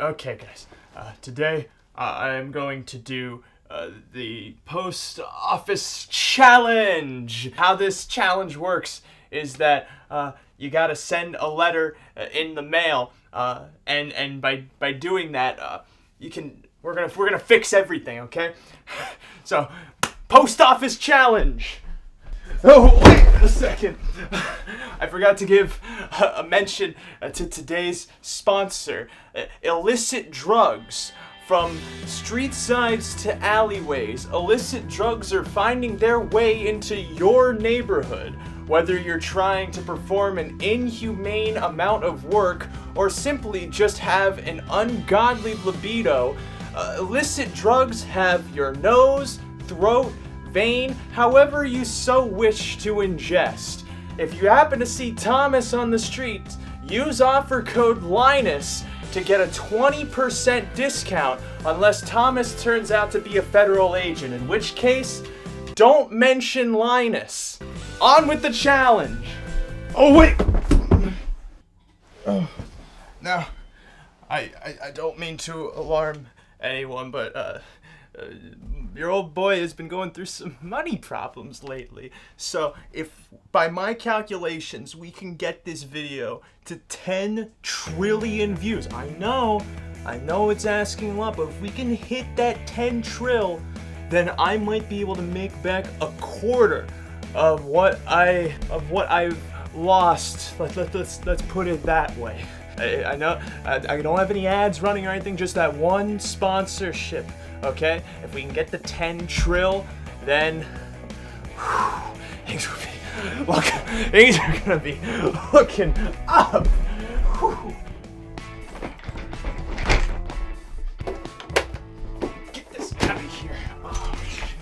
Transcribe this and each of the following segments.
Okay, guys. Today I'm going to do the post office challenge. How this challenge works is that you gotta send a letter in the mail, and by doing that, we're gonna fix everything. Okay? So, post office challenge. Oh, wait a second. I forgot to give a mention to today's sponsor. Illicit drugs. From street sides to alleyways, illicit drugs are finding their way into your neighborhood. Whether you're trying to perform an inhumane amount of work or simply just have an ungodly libido, illicit drugs have your nose, throat, vein, however you so wish to ingest. If you happen to see Thomas on the street, use offer code Linus to get a 20% discount unless Thomas turns out to be a federal agent, in which case, don't mention Linus. On with the challenge. Oh, wait. Oh. Now, I don't mean to alarm anyone, but your old boy has been going through some money problems lately. So if by my calculations we can get this video to 10 trillion views, I know it's asking a lot, but if we can hit that 10 trill, then I might be able to make back a quarter of what I've lost. Let's put it that way. I know I don't have any ads running or anything, just that one sponsorship. Okay, if we can get the 10 trill, then things are gonna be looking up. Get this out of here. Oh shit.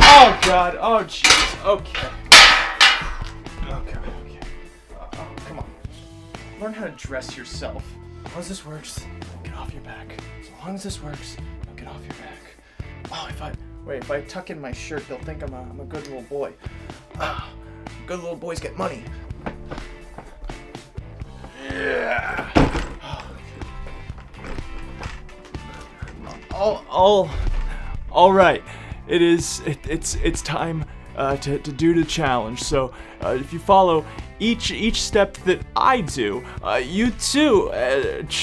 Oh god. Oh jeez. Okay. Okay. Oh, come on. Learn how to dress yourself. As long as this works, get off your back. As long as this works, get off your back. Oh, if I tuck in my shirt, they'll think I'm a good little boy. Good little boys get money. Yeah. All right. It's time to do the challenge. So if you follow each step that I do, you too,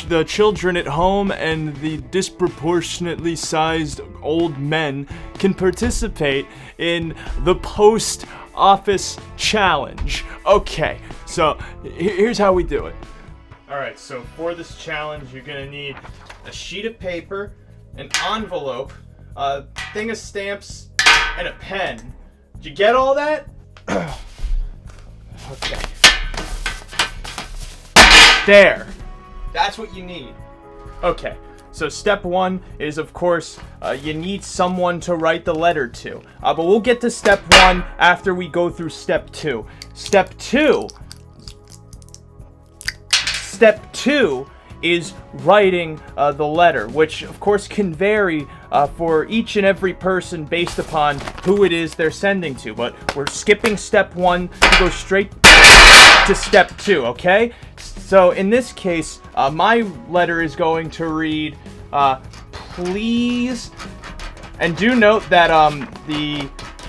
the children at home and the disproportionately sized old men, can participate in the post office challenge. Okay, so here's how we do it. Alright, so for this challenge, you're gonna need a sheet of paper, an envelope, a thing of stamps, and a pen. Did you get all that? Okay. There. That's what you need. Okay. So step one is, of course, you need someone to write the letter to. But we'll get to step one after we go through step two. Step two is writing the letter, which of course can vary for each and every person based upon who it is they're sending to. But we're skipping step one to go straight to step two, okay? So in this case, my letter is going to read, please, and do note that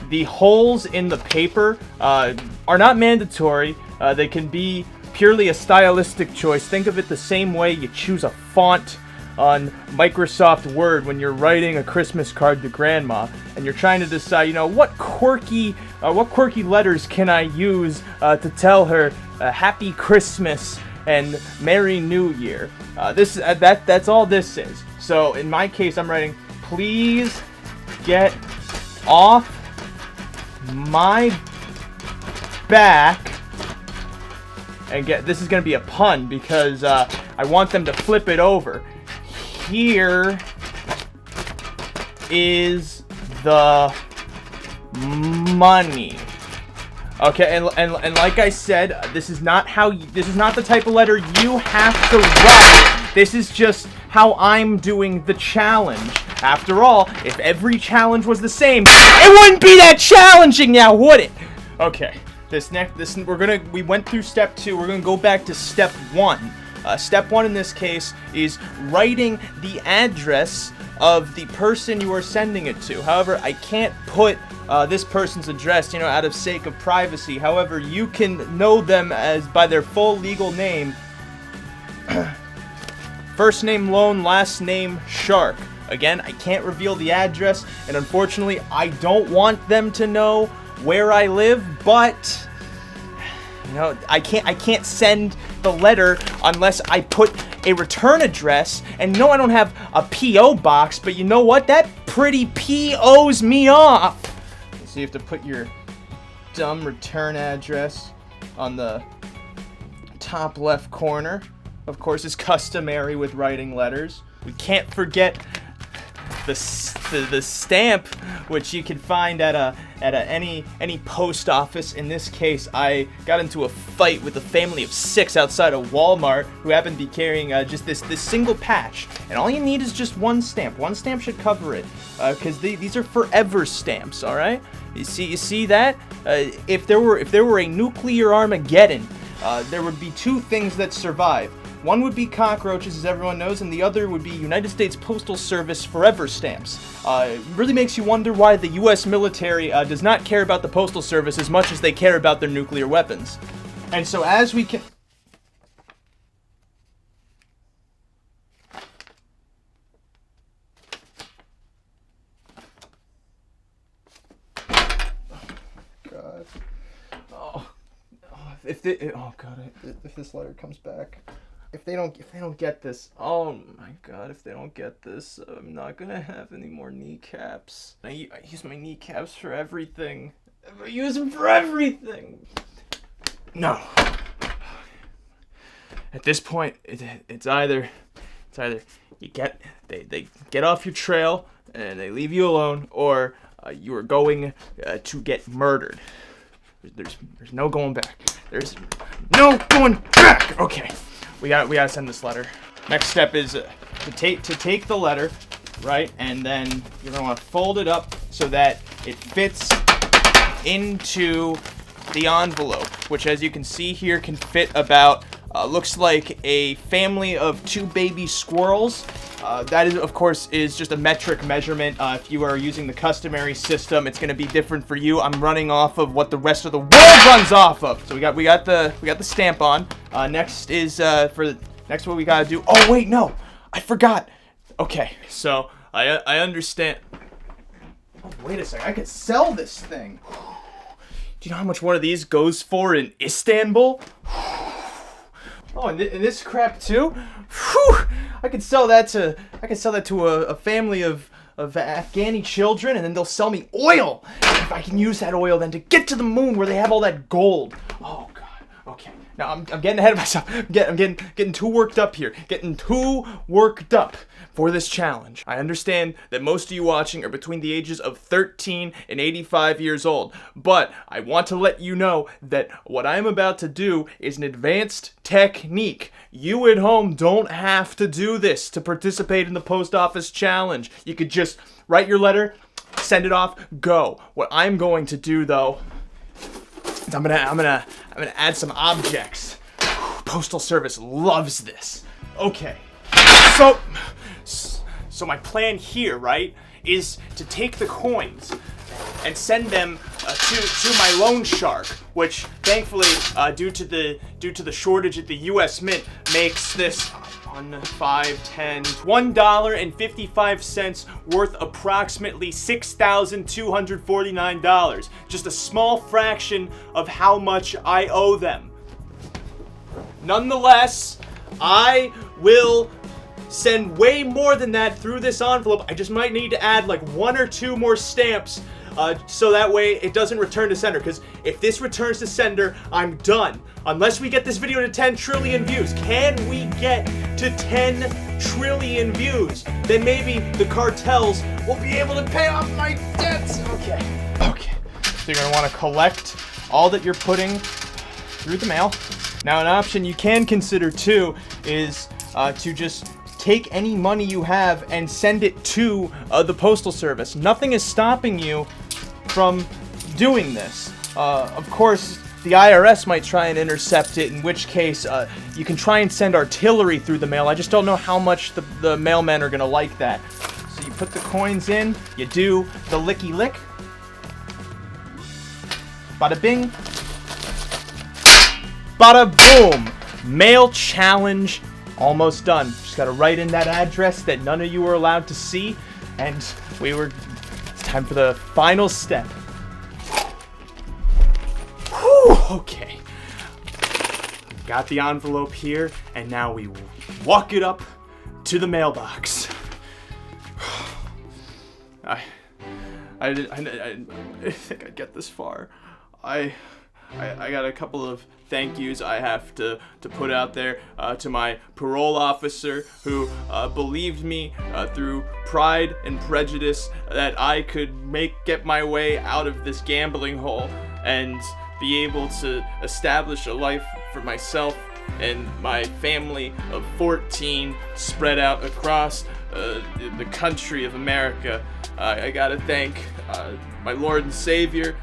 the holes in the paper are not mandatory. They can be purely a stylistic choice. Think of it the same way you choose a font on Microsoft Word when you're writing a Christmas card to grandma and you're trying to decide, what quirky letters can I use to tell her Happy Christmas and Merry New Year. That's all this is. So in my case, I'm writing, please get off my back. And this is going to be a pun because I want them to flip it over. Here is the money. Okay, and like I said, this is not the type of letter you have to write. This is just how I'm doing the challenge. After all, if every challenge was the same, it wouldn't be that challenging now, would it? Okay. We went through step two. We're gonna go back to step one. Step 1 in this case is writing the address of the person you are sending it to. However, I can't put this person's address, out of sake of privacy. However, you can know them as by their full legal name. First name Lone, last name Shark. Again, I can't reveal the address, and unfortunately, I don't want them to know where I live, but I can't send the letter unless I put a return address. And no, I don't have a P.O. box, but you know what? That pretty P.O.'s me off. So you have to put your dumb return address on the top left corner. Of course, it's customary with writing letters. We can't forget the stamp, which you can find at any post office. In this case, I got into a fight with a family of 6 outside of Walmart who happened to be carrying just this single patch, and all you need is just one stamp. One stamp should cover it, because these are forever stamps. All right, you see that? If there were a nuclear Armageddon, there would be 2 things that survive. One would be cockroaches, as everyone knows, and the other would be United States Postal Service forever stamps. It really makes you wonder why the U.S. military does not care about the Postal Service as much as they care about their nuclear weapons. And so as we can... God. If this letter comes back... If they don't get this, oh my God, if they don't get this, I'm not gonna have any more kneecaps. I use my kneecaps for everything. I use them for everything. No. At this point, it's either you they get off your trail and they leave you alone, or you are going to get murdered. There's no going back. There's no going back. Okay. We gotta send this letter. Next step is to take the letter, right, and then you're gonna want to fold it up so that it fits into the envelope, which, as you can see here, can fit about looks like a family of 2 baby squirrels. That is, of course, is just a metric measurement. If you are using the customary system, it's going to be different for you. I'm running off of what the rest of the world runs off of. So we got the stamp on. Next is next what we got to do. Oh wait, no, I forgot. Okay, so I understand. Oh, wait a second, I could sell this thing. Do you know how much one of these goes for in Istanbul? Oh, and this crap too. Whew! I could sell that to a family of Afghani children, and then they'll sell me oil. If I can use that oil then to get to the moon where they have all that gold. Oh God. Okay. Now I'm getting ahead of myself. I'm getting too worked up here. Getting too worked up for this challenge. I understand that most of you watching are between the ages of 13 and 85 years old, but I want to let you know that what I'm about to do is an advanced technique. You at home don't have to do this to participate in the post office challenge. You could just write your letter, send it off, go. What I'm going to do though, is I'm gonna add some objects. Postal Service loves this. Okay. So my plan here, right, is to take the coins and send them to my loan shark, which thankfully, due to the shortage at the U.S. Mint, makes this $1.55 worth approximately $6,249. Just a small fraction of how much I owe them. Nonetheless, I will send way more than that through this envelope. I just might need to add like 1 or 2 more stamps so that way it doesn't return to sender, because if this returns to sender, I'm done. Unless we get this video to 10 trillion views. Can we get to 10 trillion views? Then maybe the cartels will be able to pay off my debts. Okay. So you're gonna want to collect all that you're putting through the mail. Now, an option you can consider too is to just take any money you have and send it to the Postal Service. Nothing is stopping you from doing this. Of course, the IRS might try and intercept it, in which case you can try and send artillery through the mail. I just don't know how much the mailmen are gonna like that. So you put the coins in, you do the licky lick. Bada bing. Bada boom. Mail challenge almost done. Just gotta write in that address that none of you were allowed to see, and it's time for the final step. Whew, okay. Got the envelope here, and now we walk it up to the mailbox. I didn't think I'd get this far. I got a couple of thank yous I have to put out there to my parole officer who believed me through Pride and Prejudice that I could get my way out of this gambling hole and be able to establish a life for myself and my family of 14 spread out across the country of America. I gotta thank my Lord and Savior.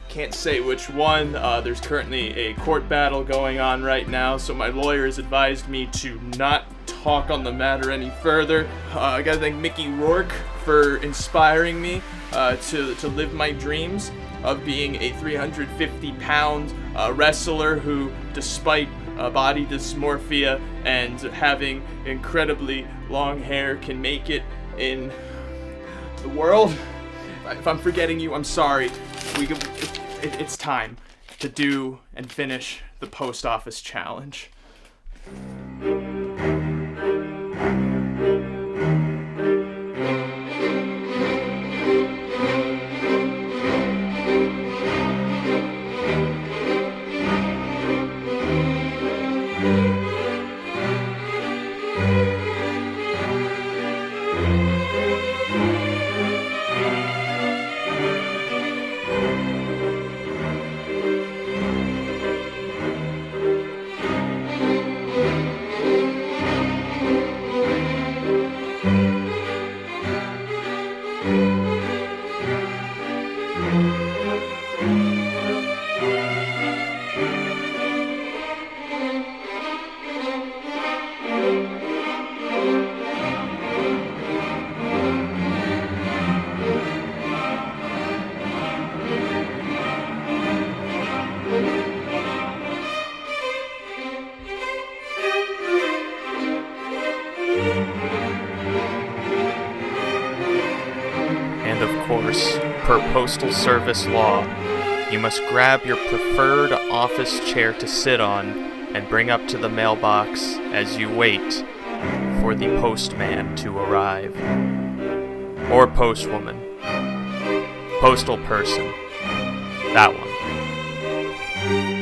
Can't say which one. There's currently a court battle going on right now, so my lawyer has advised me to not talk on the matter any further. I gotta thank Mickey Rourke for inspiring me to live my dreams of being a 350-pound wrestler who, despite body dysmorphia and having incredibly long hair, can make it in the world. If I'm forgetting you, I'm sorry. It's time to do and finish the post office challenge. And of course, per Postal Service law, you must grab your preferred office chair to sit on and bring up to the mailbox as you wait for the postman to arrive. Or postwoman. Postal person. That one.